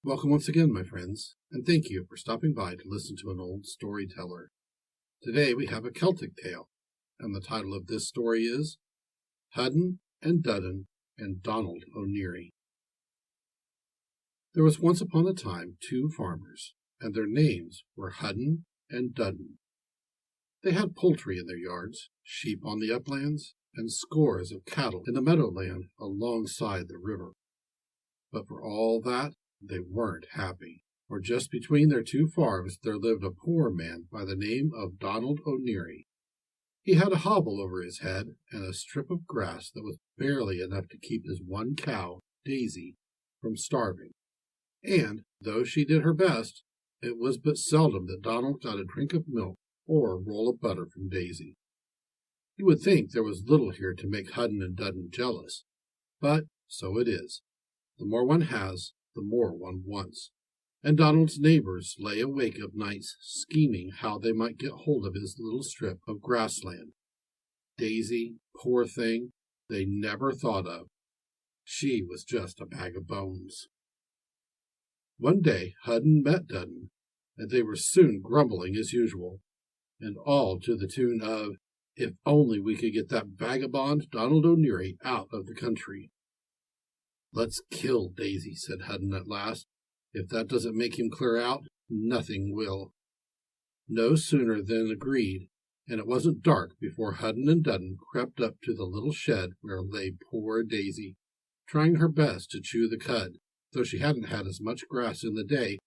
Welcome once again, my friends, and thank you for stopping by to listen to an old storyteller. Today we have a Celtic tale, and the title of this story is Hudden and Dudden and Donald O'Neary. There was once upon a time 2 farmers, and their names were Hudden and Dudden. They had poultry in their yards, sheep on the uplands, and scores of cattle in the meadowland alongside the river. But for all that, they weren't happy, for just between their 2 farms there lived a poor man by the name of Donald O'Neary. He had a hobble over his head and a strip of grass that was barely enough to keep his one cow, Daisy, from starving. And, though she did her best, it was but seldom that Donald got a drink of milk or a roll of butter from Daisy. You would think there was little here to make Hudden and Dudden jealous, but so it is. The more one has, the more one wants, and Donald's neighbors lay awake of nights scheming how they might get hold of his little strip of grassland. Daisy, poor thing, they never thought of. She was just a bag of bones. One day Hudden met Dudden, and they were soon grumbling as usual, and all to the tune of, "If only we could get that vagabond Donald O'Neary out of the country." "Let's kill Daisy," said Hudden at last. "If that doesn't make him clear out, nothing will." No sooner than agreed, and it wasn't dark before Hudden and Dudden crept up to the little shed where lay poor Daisy, trying her best to chew the cud, though she hadn't had as much grass in the day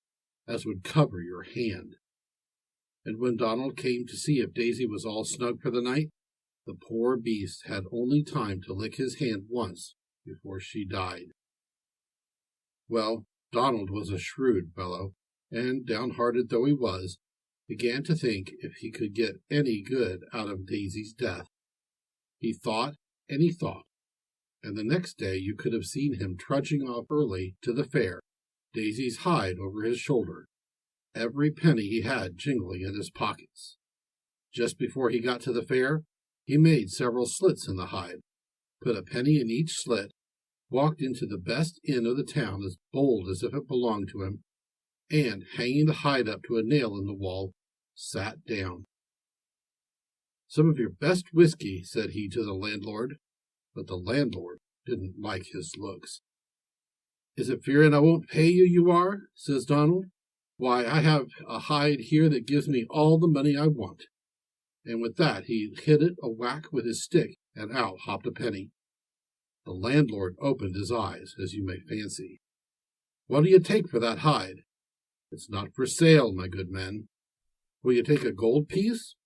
as would cover your hand. And when Donald came to see if Daisy was all snug for the night, the poor beast had only time to lick his hand once before she died. Well, Donald was a shrewd fellow, and, downhearted though he was, began to think if he could get any good out of Daisy's death. He thought, and the next day you could have seen him trudging off early to the fair, Daisy's hide over his shoulder, every penny he had jingling in his pockets. Just before he got to the fair, he made several slits in the hide, put a penny in each slit, walked into the best inn of the town as bold as if it belonged to him, and, hanging the hide up to a nail in the wall, sat down. "Some of your best whiskey," said he to the landlord, but the landlord didn't like his looks. "Is it fearing I won't pay you, you are?" says Donald. "Why, I have a hide here that gives me all the money I want." And with that he hit it a whack with his stick, and out hopped a penny. The landlord opened his eyes, as you may fancy. "What do you take for that hide?" "It's not for sale, my good man." "Will you take a gold piece?"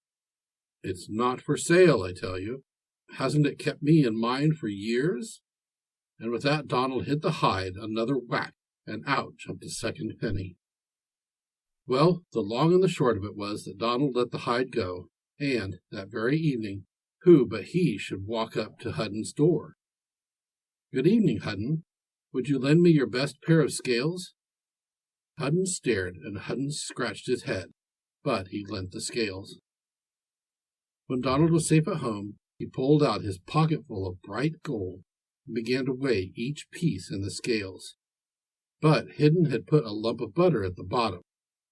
"It's not for sale, I tell you. Hasn't it kept me in mind for years?" And with that Donald hit the hide another whack, and out jumped a second penny. Well, the long and the short of it was that Donald let the hide go, and, that very evening, who but he should walk up to Hudden's door. "Good evening, Hudden. Would you lend me your best pair of scales?" Hudden stared, and Hudden scratched his head, but he lent the scales. When Donald was safe at home, he pulled out his pocketful of bright gold and began to weigh each piece in the scales. But Hudden had put a lump of butter at the bottom,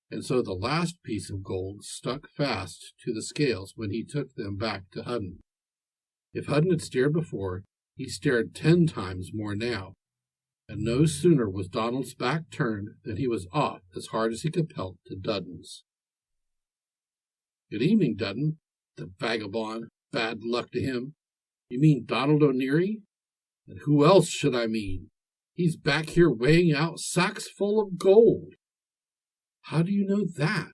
and so the last piece of gold stuck fast to the scales when he took them back to Hudden. If Hudden had stared before, he stared 10 times more now, and no sooner was Donald's back turned than he was off as hard as he could pelt to Dudden's. "Good evening, Dudden. The vagabond, bad luck to him. You mean Donald O'Neary? And who else should I mean? He's back here weighing out sacks full of gold." "How do you know that?"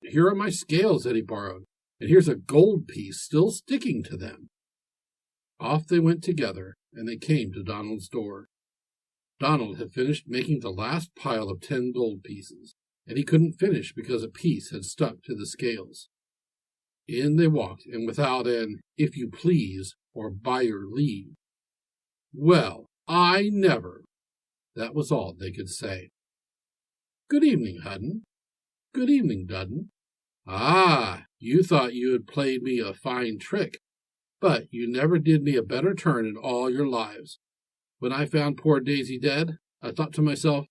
"Here are my scales that he borrowed, and here's a gold piece still sticking to them." Off they went together, and they came to Donald's door. Donald had finished making the last pile of 10 gold pieces, and he couldn't finish because a piece had stuck to the scales. In they walked, and without an "if you please" or "by your leave." "Well, I never!" That was all they could say. "Good evening, Hudden." "Good evening, Dudden." "Ah, you thought you had played me a fine trick, but you never did me a better turn in all your lives. When I found poor Daisy dead, I thought to myself,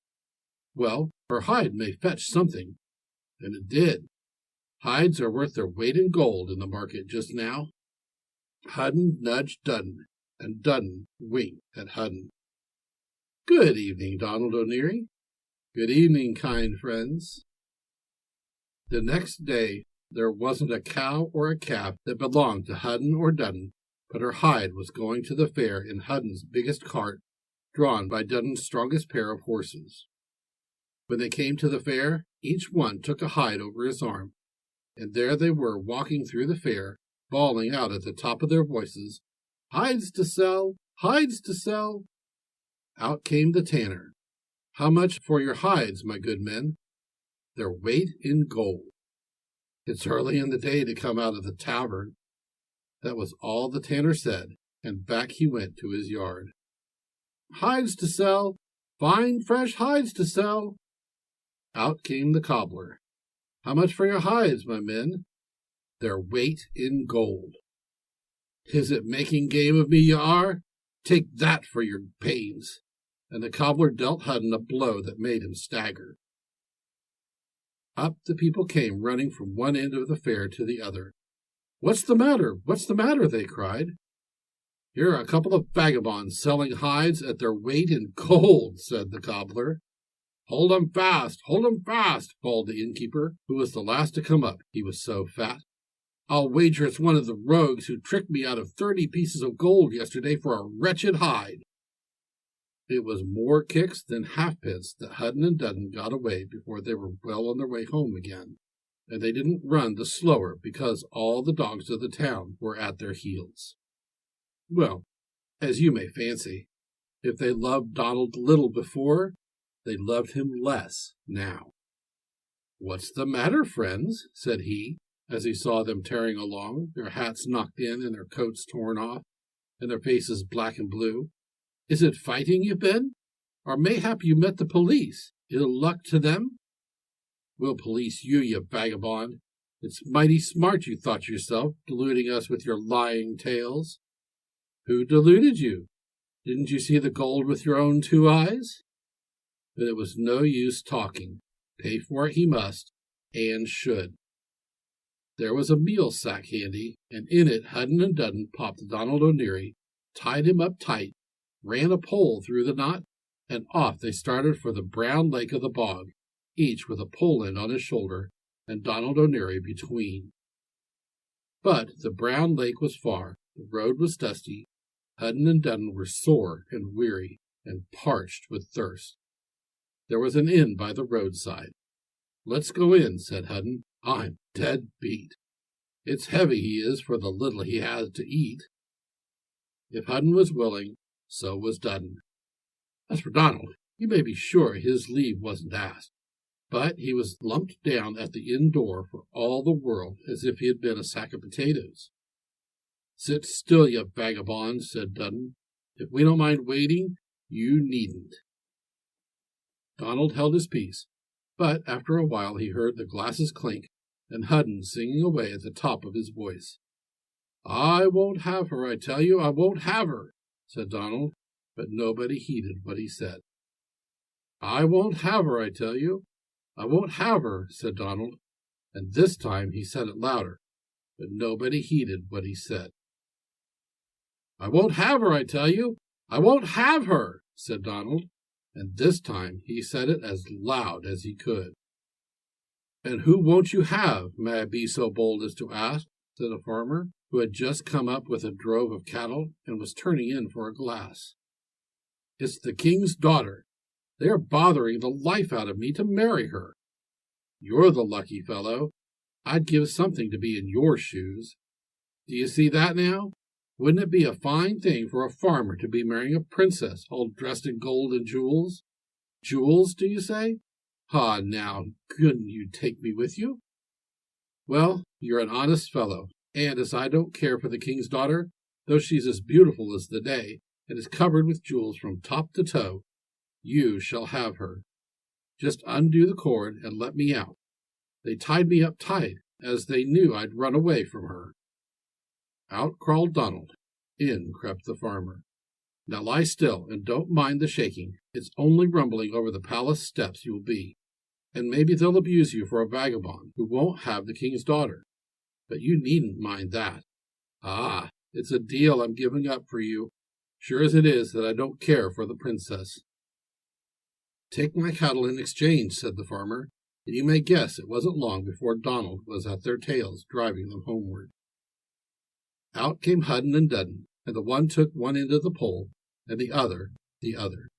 Well, her hide may fetch something. And it did. Hides are worth their weight in gold in the market just now. Hudden nudged Dudden, and Dudden winked at Hudden. Good evening, Donald O'Neary. Good evening, kind friends. The next day, there wasn't a cow or a calf that belonged to Hudden or Dudden, but her hide was going to the fair in Hudden's biggest cart, drawn by Dudden's strongest pair of horses. When they came to the fair, each one took a hide over his arm, and there they were walking through the fair, bawling out at the top of their voices, "Hides to sell! Hides to sell!" Out came the tanner. "How much for your hides, my good men?" "Their weight in gold." "It's early in the day to come out of the tavern." That was all the tanner said, and back he went to his yard. "Hides to sell! Fine fresh hides to sell!" Out came the cobbler. "How much for your hides, my men?" "Their weight in gold." "Is it making game of me you are? Take that for your pains." And the cobbler dealt Hudden a blow that made him stagger. Up the people came running from one end of the fair to the other. "What's the matter? What's the matter?" they cried. "Here are a couple of vagabonds selling hides at their weight in gold," said the cobbler. "Hold 'em fast! Hold 'em fast!" bawled the innkeeper, who was the last to come up, he was so fat. "I'll wager it's one of the rogues who tricked me out of 30 pieces of gold yesterday for a wretched hide." It was more kicks than halfpence that Hudden and Dudden got away before they were well on their way home again, and they didn't run the slower because all the dogs of the town were at their heels. Well, as you may fancy, if they loved Donald little before, they loved him less now. "What's the matter, friends?" said he, as he saw them tearing along, their hats knocked in and their coats torn off, and their faces black and blue. "Is it fighting you've been? Or mayhap you met the police? Ill luck to them?" "We'll police you, you vagabond. It's mighty smart you thought yourself, deluding us with your lying tales." "Who deluded you? Didn't you see the gold with your own 2 eyes?" But it was no use talking. Pay for it he must, and should. There was a meal sack handy, and in it Hudden and Dudden popped Donald O'Neary, tied him up tight, ran a pole through the knot, and off they started for the brown lake of the bog, each with a pole end on his shoulder, and Donald O'Neary between. But the brown lake was far, the road was dusty, Hudden and Dudden were sore and weary, and parched with thirst. There was an inn by the roadside. "Let's go in," said Hudden. "I'm dead beat. It's heavy he is for the little he has to eat." If Hudden was willing, so was Dudden. As for Donald, you may be sure his leave wasn't asked, but he was lumped down at the inn door for all the world as if he had been a sack of potatoes. "Sit still, you vagabond," said Dudden. "If we don't mind waiting, you needn't." Donald held his peace, but after a while he heard the glasses clink and Hudden singing away at the top of his voice. "I won't have her, I tell you, I won't have her," said Donald, but nobody heeded what he said. "I won't have her, I tell you, I won't have her," said Donald, and this time he said it louder, but nobody heeded what he said. "I won't have her, I tell you, I won't have her," said Donald, and this time he said it as loud as he could. "And who won't you have, may I be so bold as to ask?" said a farmer, who had just come up with a drove of cattle and was turning in for a glass. "It's the king's daughter. They are bothering the life out of me to marry her." "You're the lucky fellow. I'd give something to be in your shoes. Do you see that now? Wouldn't it be a fine thing for a farmer to be marrying a princess all dressed in gold and jewels? Jewels, do you say? Ah, now, couldn't you take me with you? Well, you're an honest fellow, and as I don't care for the king's daughter, though she's as beautiful as the day, and is covered with jewels from top to toe, you shall have her. Just undo the cord and let me out. They tied me up tight, as they knew I'd run away from her." Out crawled Donald. In crept the farmer. Now lie still, and don't mind the shaking. It's only rumbling over the palace steps you will be, and maybe they'll abuse you for a vagabond who won't have the king's daughter. But you needn't mind that. Ah, it's a deal I'm giving up for you, sure as it is that I don't care for the princess." "Take my cattle in exchange," said the farmer, and you may guess it wasn't long before Donald was at their tails, driving them homeward. Out came Hudden and Dudden, and the one took one end of the pole, and the other the other.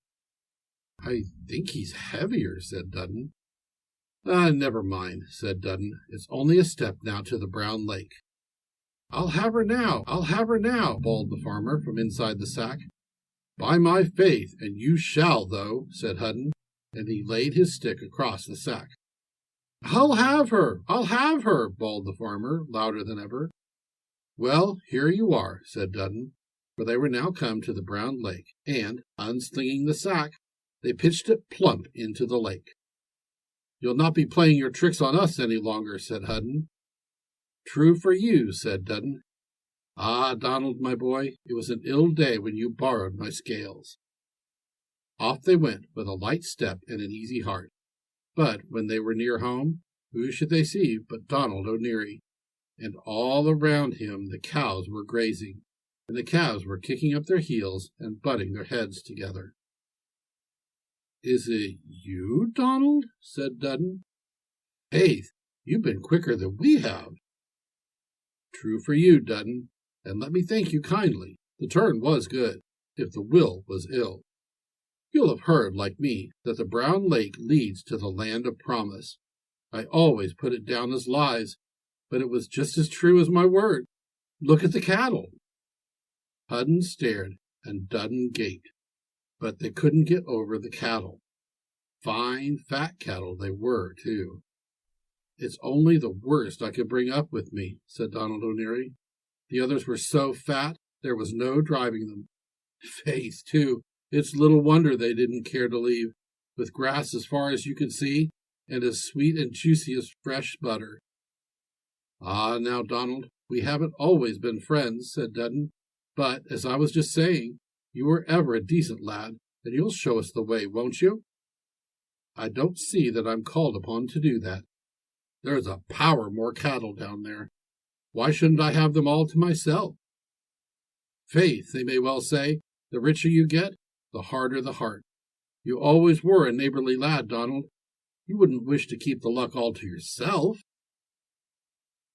"I think he's heavier," said Dudden. "Ah, never mind," said Dudden. "It's only a step now to the brown lake." "I'll have her now! I'll have her now!" bawled the farmer from inside the sack. "By my faith, and you shall, though," said Hudden, and he laid his stick across the sack. "I'll have her! I'll have her!" bawled the farmer, louder than ever. "Well, here you are," said Dudden, for they were now come to the brown lake, and, unslinging the sack, they pitched it plump into the lake. "You'll not be playing your tricks on us any longer," said Hudden. "True for you," said Dudden. "Ah, Donald, my boy, it was an ill day when you borrowed my scales." Off they went with a light step and an easy heart. But when they were near home, who should they see but Donald O'Neary, and all around him the cows were grazing, and the calves were kicking up their heels and butting their heads together. "Is it you, Donald?" said Dudden. "Faith, you've been quicker than we have." "True for you, Dudden, and let me thank you kindly. The turn was good, if the will was ill. You'll have heard, like me, that the brown lake leads to the land of promise. I always put it down as lies, but it was just as true as my word. Look at the cattle." Hudden stared, and Dudden gaped, but they couldn't get over the cattle. Fine, fat cattle they were, too. "It's only the worst I could bring up with me," said Donald O'Neary. "The others were so fat, there was no driving them. Faith, too, it's little wonder they didn't care to leave, with grass as far as you could see, and as sweet and juicy as fresh butter." "Ah, now, Donald, we haven't always been friends," said Dudden, "but, as I was just saying, you were ever a decent lad, and you'll show us the way, won't you?" "I don't see that I'm called upon to do that. There's a power more cattle down there. Why shouldn't I have them all to myself?" "Faith, they may well say, the richer you get, the harder the heart. You always were a neighborly lad, Donald. You wouldn't wish to keep the luck all to yourself."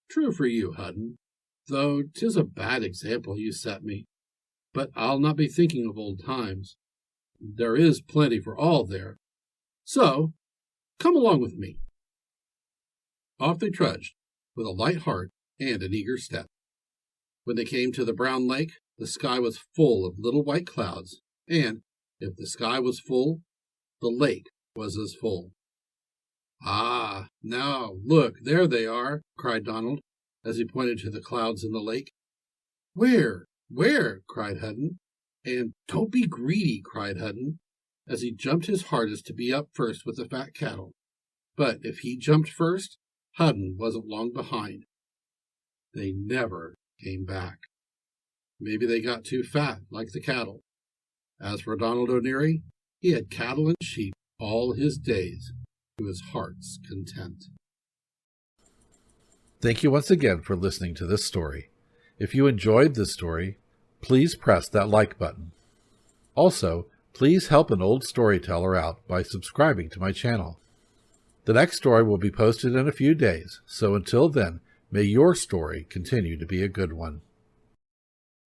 "True for you, Hudden, though 'tis a bad example you set me. But I'll not be thinking of old times. There is plenty for all there. So, come along with me." Off they trudged, with a light heart and an eager step. When they came to the brown lake, the sky was full of little white clouds, and, if the sky was full, the lake was as full. "Ah, now, look, there they are," cried Donald, as he pointed to the clouds in the lake. "Where? Where?" cried Hudden. And "Don't be greedy," cried Hudden, as he jumped his hardest to be up first with the fat cattle. But if he jumped first, Hudden wasn't long behind. They never came back. Maybe they got too fat, like the cattle. As for Donald O'Neary, he had cattle and sheep all his days, to his heart's content. Thank you once again for listening to this story. If you enjoyed this story, please press that like button. Also, please help an old storyteller out by subscribing to my channel. The next story will be posted in a few days, so until then, may your story continue to be a good one.